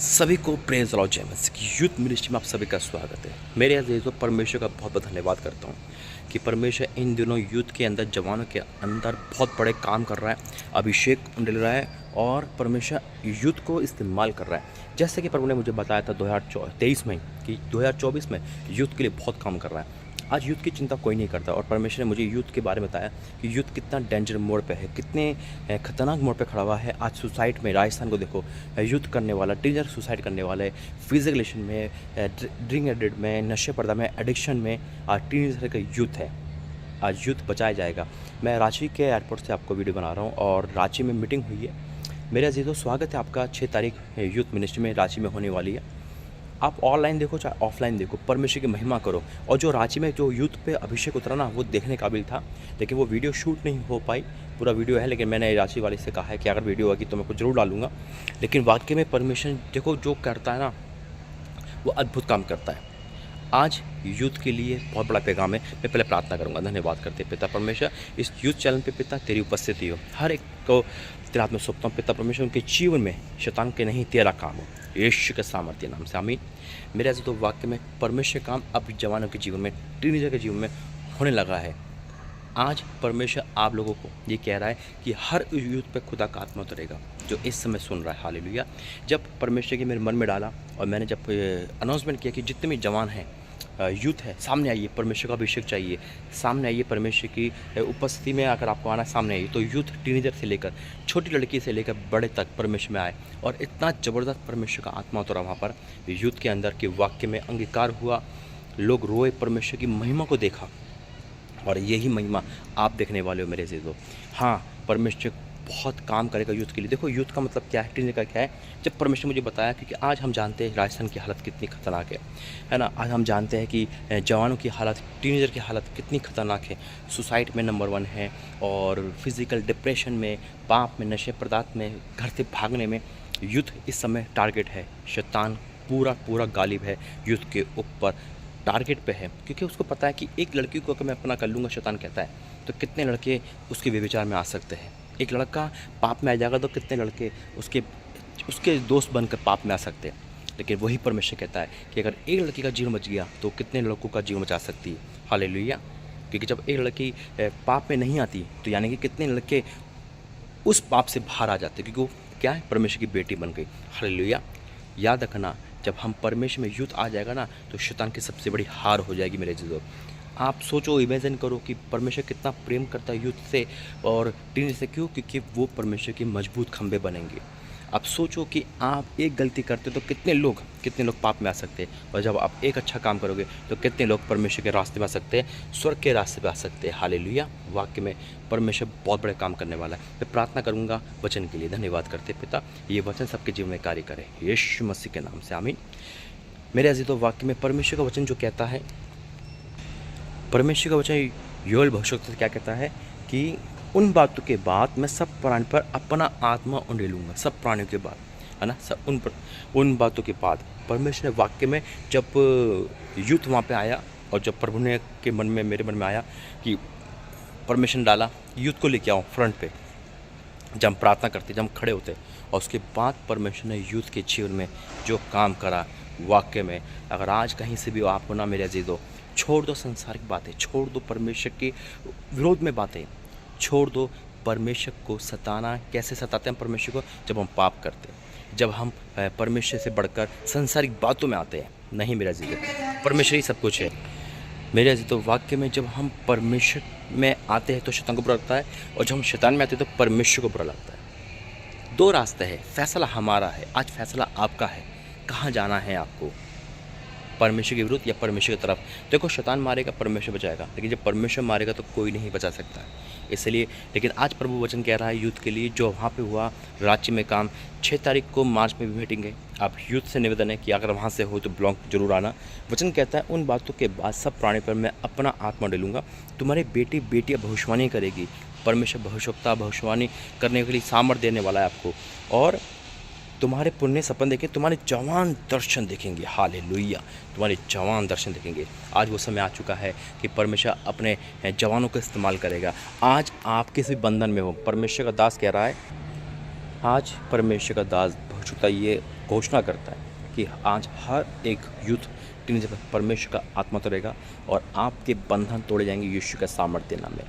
सभी को praise Lord जय मसीह की यूथ मिनिस्ट्री में आप सभी का स्वागत है। मेरे अजीजों, परमेश्वर का बहुत बहुत धन्यवाद करता हूँ कि परमेश्वर इन दिनों यूथ के अंदर, जवानों के अंदर बहुत बड़े काम कर रहा है, अभिषेक मिल रहा है और परमेश्वर यूथ को इस्तेमाल कर रहा है। जैसे कि प्रभु ने मुझे बताया था 2023 में कि 2024 में यूथ के लिए बहुत काम कर रहा है। आज यूथ की चिंता कोई नहीं करता और परमेश्वर ने मुझे यूथ के बारे में बताया कि यूथ कितना डेंजर मोड़ पे है, कितने खतरनाक मोड़ पे खड़ा हुआ है। आज सुसाइड में, राजस्थान को देखो, यूथ करने वाला, टीनेजर सुसाइड करने वाले, फिजिकल रिलेशन में, ड्रिंक एडिक्ट में, नशे पर्दा में, एडिक्शन में आज टीनेजर का यूथ है। आज यूथ बचाया जाएगा। मैं रांची के एयरपोर्ट से आपको वीडियो बना रहा हूँ और रांची में मीटिंग हुई है। मेरे अजीजों, स्वागत है आपका। 6 तारीख यूथ मिनिस्ट्री में रांची में होने वाली है। आप ऑनलाइन देखो चाहे ऑफलाइन देखो, परमेश्वर की महिमा करो। और जो रांची में जो यूथ पे अभिषेक उतरा ना, वो देखने काबिल था, लेकिन वो वीडियो शूट नहीं हो पाई। पूरा वीडियो है, लेकिन मैंने रांची वाले से कहा है कि अगर वीडियो होगी तो मैं कुछ जरूर डालूंगा। लेकिन वाकई में परमेश्वर देखो जो करता है ना, वो अद्भुत काम करता है। आज यूथ के लिए बहुत बड़ा पैगाम है। मैं पहले प्रार्थना करूंगा। धन्यवाद करते पिता परमेश्वर, इस यूथ चैनल पे पिता तेरी उपस्थिति हो, हर एक को तेरे हाथ में सौंपता हूं पिता परमेश्वर। उनके जीवन में शैतान के नहीं तेरा काम हो, यीशु के सामर्थ्य नाम से आमीन। मेरे ऐसे तो वाक्य में परमेश्वर काम अब जवानों के जीवन में, टीनेजर के जीवन में होने लगा है। आज परमेश्वर आप लोगों को ये कह रहा है कि हर यूथ पे खुदा का आत्मा उतरेगा जो इस समय सुन रहा है। हालेलुया। जब परमेश्वर के मेरे मन में डाला और मैंने जब अनाउंसमेंट किया कि जितने भी जवान हैं, यूथ है, सामने आइए, परमेश्वर का अभिषेक चाहिए, सामने आइए, परमेश्वर की उपस्थिति में अगर आपको आना सामने आइए, तो यूथ टीनेजर से लेकर छोटी लड़की से लेकर बड़े तक परमेश्वर में आए। और इतना ज़बरदस्त परमेश्वर का आत्मा उतरा वहाँ पर यूथ के अंदर कि वाक्य में अंगीकार हुआ, लोग रोए, परमेश्वर की महिमा को देखा। और यही महिमा आप देखने वाले हो मेरे अजीजों। हाँ, परमेश्वर बहुत काम करेगा यूथ के लिए। देखो, यूथ का मतलब क्या है, टीनेजर का क्या है। जब परमेश्वर मुझे बताया, क्योंकि आज हम जानते हैं राजस्थान की हालत कितनी खतरनाक है ना। आज हम जानते हैं कि जवानों की हालत, टीनेजर की हालत कितनी खतरनाक है। सुसाइड में नंबर 1 है और फिज़िकल डिप्रेशन में, पाप में, नशे पदार्थ में, घर से भागने में यूथ इस समय टारगेट है। शैतान पूरा गालिब है यूथ के ऊपर, टारगेट पे है, क्योंकि उसको पता है कि एक लड़की को अगर मैं अपना कर लूँगा, शैतान कहता है, तो कितने लड़के उसके व्यभिचार में आ सकते हैं। एक लड़का पाप में आ जाएगा तो कितने लड़के उसके दोस्त बनकर पाप में आ सकते हैं। लेकिन वही परमेश्वर कहता है कि अगर एक लड़की का जीवन बच गया तो कितने लड़कों का जीवन बचा सकती है। हालेलुया। क्योंकि जब एक लड़की पाप में नहीं आती तो यानी कि कितने लड़के उस पाप से बाहर आ जाते, क्योंकि वो क्या है, परमेश्वर की बेटी बन गई। हालेलुया। याद रखना, जब हम परमेश्वर में यूथ आ जाएगा ना, तो शैतान की सबसे बड़ी हार हो जाएगी मेरे अजीजों। आप सोचो, इमेजिन करो कि परमेश्वर कितना प्रेम करता है यूथ से और टीनेजर से। क्यों? क्योंकि वो परमेश्वर के मजबूत खंभे बनेंगे। आप सोचो कि आप एक गलती करते तो कितने लोग पाप में आ सकते हैं, और जब आप एक अच्छा काम करोगे तो कितने लोग परमेश्वर के रास्ते में आ सकते हैं, स्वर्ग के रास्ते पे आ सकते हैं। हालेलुया। वाक्य में परमेश्वर बहुत बड़े काम करने वाला है। मैं प्रार्थना करूंगा वचन के लिए। धन्यवाद करते पिता, ये वचन सबके जीवन में कार्य करे, यीशु मसीह के नाम से आमीन। मेरे अजीजों, वाक्य में परमेश्वर का वचन जो कहता है, परमेश्वर का वचन योएल भविष्यवक्ता से क्या कहता है कि उन बातों के बाद मैं सब प्राणी पर अपना आत्मा उंडेलूंगा। सब प्राणियों के बाद, है ना, सब उन बातों के बाद परमेश्वर ने वाक्य में जब यूथ वहाँ पे आया और जब प्रभु ने के मन में, मेरे मन में आया कि परमेश्वर ने डाला यूथ को लेके आओ फ्रंट पे, जब हम प्रार्थना करते, जब हम खड़े होते, और उसके बाद परमेश्वर ने यूथ के जीवन में जो काम करा, वाक्य में अगर आज कहीं से भी आप हो ना मेरे अजीजों, छोड़ दो संसारिक बातें, छोड़ दो परमेश्वर के विरोध में बातें, छोड़ दो परमेश्वर को सताना। कैसे सताते हैं परमेश्वर को? जब हम पाप करते हैं, जब हम परमेश्वर से बढ़कर संसारिक बातों में आते हैं। नहीं मेरा अजीजों, परमेश्वर ही सब कुछ है। मेरे अजीजों, वाक्य में जब हम परमेश्वर में आते हैं तो शैतान को बुरा लगता है, और जब हम शैतान में आते हैं तो परमेश्वर को बुरा लगता है। 2 रास्ते हैं, फैसला हमारा है। आज फैसला आपका है, कहाँ जाना है आपको, परमेश्वर के विरुद्ध या परमेश्वर की तरफ। देखो, शैतान मारेगा, परमेश्वर बचाएगा, लेकिन जब परमेश्वर मारेगा तो कोई नहीं बचा सकता। इसलिए लेकिन आज प्रभु वचन कह रहा है यूथ के लिए, जो वहाँ पे हुआ रांची में काम, 6 तारीख को मार्च में भी मीटिंग है। आप यूथ से निवेदन है कि अगर वहाँ से हो तो ब्लॉग जरूर आना। वचन कहता है उन बातों के बाद सब प्राणी पर मैं अपना आत्मा डालूंगा। तुम्हारी बेटियाँ भविष्यवाणी करेगी। परमेश्वर भविष्यवक्ता, भविष्यवाणी करने के लिए सामर्थ्य देने वाला है आपको, और तुम्हारे पुण्य सपन देखें, तुम्हारे जवान दर्शन देखेंगे। हालेलुया। तुम्हारे जवान दर्शन देखेंगे। आज वो समय आ चुका है कि परमेश्वर अपने जवानों को इस्तेमाल करेगा। आज आप किसी बंधन में हो, परमेश्वर का दास कह रहा है, आज परमेश्वर का दास भविष्यवक्ता ये घोषणा करता है कि आज हर एक यूथ टीनेजर पर परमेश्वर का आत्मा उतरेगा और आपके बंधन तोड़े जाएंगे यीशु के सामर्थ्य नाम में।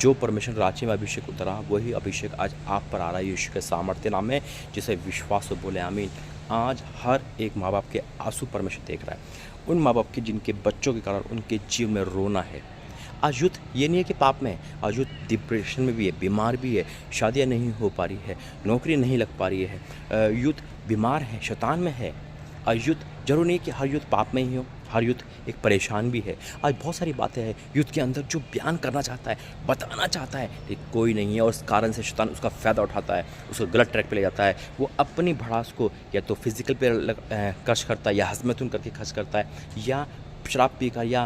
जो परमेश्वर राज्य में अभिषेक उतरा वही अभिषेक आज आप पर आ रहा है यीशु के सामर्थ्य नाम में, जिसे विश्वास से बोले आमीन। आज हर एक माँ बाप के आंसू परमेश्वर देख रहा है, उन माँ बाप के जिनके बच्चों के कारण उनके जीवन में रोना है। आज यूथ ये नहीं है कि पाप में है, आज यूथ डिप्रेशन में भी है, बीमार भी है, शादियाँ नहीं हो पा रही है, नौकरी नहीं लग पा रही है, यूथ बीमार है, शैतान में है। आज यूथ जरूर नहीं कि हर यूथ पाप में ही हो, हर यूथ एक परेशान भी है। आज बहुत सारी बातें हैं यूथ के अंदर जो बयान करना चाहता है, बताना चाहता है, लेकिन कोई नहीं है और उस कारण से शैतान उसका फ़ायदा उठाता है, उसको गलत ट्रैक पे ले जाता है। वो अपनी भड़ास को या तो फिजिकल पे खर्च करता है, या हजमतुन करके खर्च करता है, या शराब पीकर, या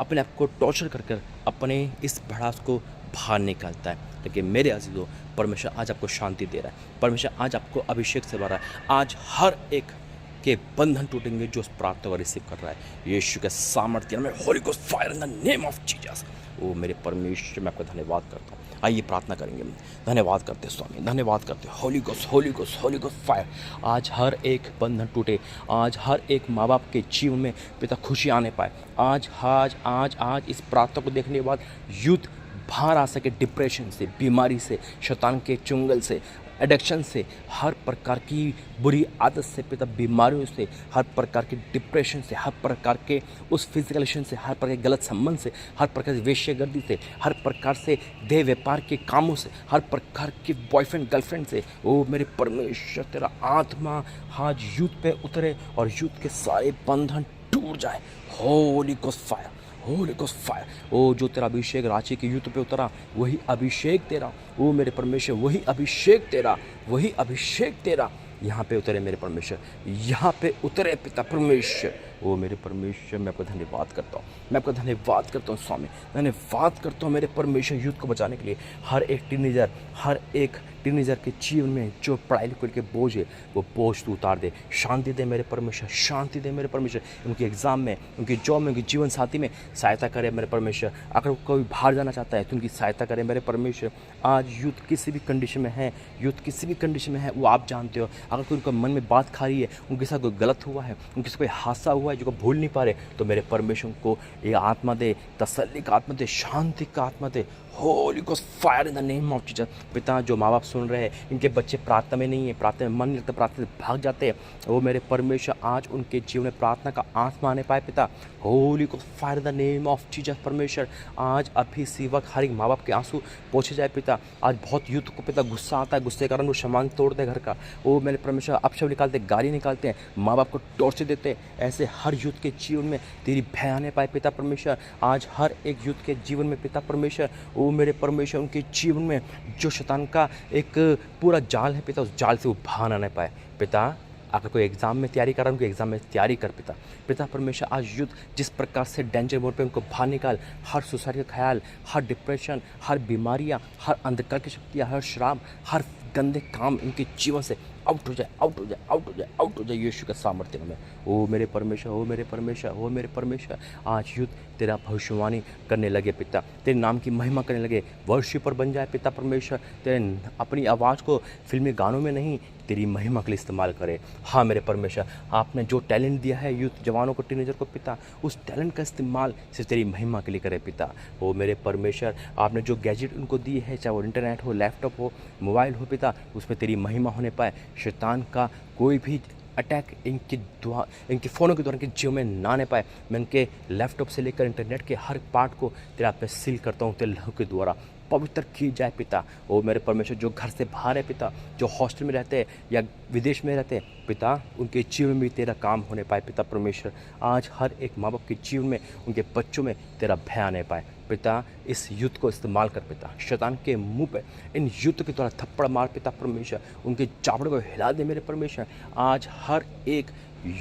अपने आप को टॉर्चर कर कर अपने इस भड़ास को बाहर निकालता है। लेकिन मेरे अजीज़ों, परमेश्वर आज आपको शांति दे रहा है, परमेश्वर आज आपको अभिषेक से भरा है। आज हर एक के बंधन टूटेंगे जो उस प्रार्थना को रिसीव कर रहा है यीशु के सामर्थ्य में। Holy ghost fire in the name of Jesus. ओ मेरे परमेश्वर, मैं आपका धन्यवाद करता हूँ। आइए प्रार्थना करेंगे। धन्यवाद करते स्वामी, धन्यवाद करते। Holi ghost, Holi ghost, Holi ghost fire. आज हर एक बंधन टूटे, आज हर एक माँ बाप के जीवन में पिता खुशी आने पाए। आज आज आज आज इस प्रार्थना को देखने के बाद यूथ बाहर आ सके डिप्रेशन से, बीमारी से, शैतान के चुंगल से, एडिक्शन से, हर प्रकार की बुरी आदत से पिता, बीमारियों से, हर प्रकार के डिप्रेशन से, हर प्रकार के उस फिजिकल से, हर प्रकार के गलत संबंध से, हर प्रकार की वेश्यागर्दी से, हर प्रकार से देह व्यापार के कामों से, हर प्रकार के बॉयफ्रेंड गर्लफ्रेंड से। ओ मेरे परमेश्वर, तेरा आत्मा आज यूथ पे उतरे और यूथ के सारे बंधन टूट जाए। Holy ghost fire, holy ghost fire. ओ जो तेरा अभिषेक रांची के यूथ पे उतरा वही अभिषेक तेरा, ओ मेरे परमेश्वर वही अभिषेक तेरा, वही अभिषेक तेरा यहाँ पे उतरे मेरे परमेश्वर, यहाँ पे उतरे पिता परमेश्वर। ओ मेरे परमेश्वर, मैं आपका धन्यवाद करता हूँ, मैं आपका धन्यवाद करता हूँ स्वामी, धन्यवाद करता हूँ मेरे परमेश्वर यूथ को बचाने के लिए। हर एक टीनेजर के जीवन में जो पढ़ाई लिखाई के बोझ है वो बोझ तू उतार दे। शांति दे मेरे परमेश्वर, शांति दे मेरे परमेश्वर। उनके एग्ज़ाम में, उनकी जॉब में, उनके जीवन साथी में सहायता करे मेरे परमेश्वर। अगर कोई बाहर जाना चाहता है तो उनकी सहायता करे मेरे परमेश्वर। आज यूथ किसी भी कंडीशन में है, यूथ किसी भी कंडीशन में है वो आप जानते हो। अगर कोई उनका मन में बात खा रही है, उनके साथ कोई गलत हुआ है, उनके साथ कोई हादसा हुआ है जो भूल नहीं पा रहे, तो मेरे परमेश्वर को ये आत्मा दे, तसल्ली का आत्मा दे, शांति का आत्मा दे। Holy ghost fire in the name of Jesus. पिता, जो माँ बाप सुन रहे हैं, इनके बच्चे प्रार्थना में नहीं है, प्रार्थना में मन नहीं लगता, प्रार्थना से भाग जाते हैं, वो मेरे परमेश्वर आज उनके जीवन में प्रार्थना का आत्मा आने पाए पिता। Holi ghost fire in the name of Jesus परमेश्वर। आज अभी इसी वक्त हर एक माँ बाप के आंसू पोछे जाए पिता। आज बहुत यूथ को पिता गुस्सा आता है, गुस्से के कारण वो सामान तोड़ते घर का, वो मेरे परमेश्वर अपशब्द निकालते, गाली निकालते हैं, माँ बाप को टॉर्चर देते हैं। ऐसे हर यूथ के जीवन में तेरी भय आने पाए पिता परमेश्वर। आज हर एक यूथ के जीवन में पिता परमेश्वर, वो मेरे परमेश्वर उनके जीवन में जो शैतान का एक पूरा जाल है पिता, उस जाल से वो बाहर आने पाए पिता। अगर कोई एग्ज़ाम में तैयारी कर रहा है, उनको एग्ज़ाम में तैयारी कर पिता। पिता परमेश्वर, आज युद्ध जिस प्रकार से डेंजर मोड पे उनको बाहर निकाल, हर सुसाइड का ख्याल, हर डिप्रेशन, हर बीमारियाँ, हर अंधकार की शक्तियाँ, हर शराब, हर गंदे काम इनके जीवन से आउट हो जाए, आउट हो जाए, आउट हो जाए, आउट हो जाए यीशु के सामर्थ्य में। ओ मेरे परमेश्वर, ओ मेरे परमेश्वर, ओ मेरे परमेश्वर, आज युद्ध तेरा भविष्यवाणी करने लगे पिता, तेरे नाम की महिमा करने लगे, वर्शिपर बन जाए पिता परमेश्वर। तेरे अपनी आवाज़ को फिल्मी गानों में नहीं, तेरी महिमा के लिए इस्तेमाल करे। हाँ मेरे परमेश्वर, आपने जो टैलेंट दिया है यूथ जवानों को, टीनेजर को पिता, उस टैलेंट का इस्तेमाल सिर्फ तेरी महिमा के लिए करे पिता। ओ मेरे परमेश्वर, आपने जो गैजेट उनको दिए है, चाहे वो इंटरनेट हो, लैपटॉप हो, मोबाइल हो पिता, उसमें तेरी महिमा होने पाए। शैतान का कोई भी अटैक इनके फ़ोनों के द्वारा इनके जीवन में ना आने पाए। मैं इनके लैपटॉप से लेकर इंटरनेट के हर पार्ट को तेरा पे सील करता हूँ, तेरे लहू के द्वारा पवित्र की जाए पिता। ओ मेरे परमेश्वर, जो घर से बाहर है पिता, जो हॉस्टल में रहते हैं या विदेश में रहते हैं पिता, उनके जीवन में भी तेरा काम होने पाए पिता परमेश्वर। आज हर एक माँ बाप के जीवन में, उनके बच्चों में तेरा भय आने पाए पिता। इस युद्ध को इस्तेमाल कर पिता, शैतान के मुंह पे इन युद्ध के द्वारा थप्पड़ मार पिता परमेश्वर, उनके चापड़ों को हिला दे मेरे परमेश्वर। आज हर एक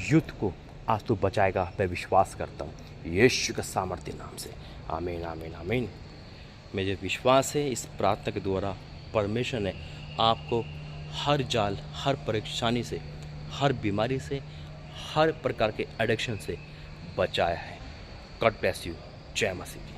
युद्ध को आज तू बचाएगा, मैं विश्वास करता हूँ यीशु के सामर्थ्य नाम से। आमीन, आमीन, आमीन। मुझे विश्वास है इस प्रार्थना के द्वारा परमेश्वर ने आपको हर जाल, हर परेशानी से, हर बीमारी से, हर प्रकार के एडिक्शन से बचाया है। God bless you. जय मसीह।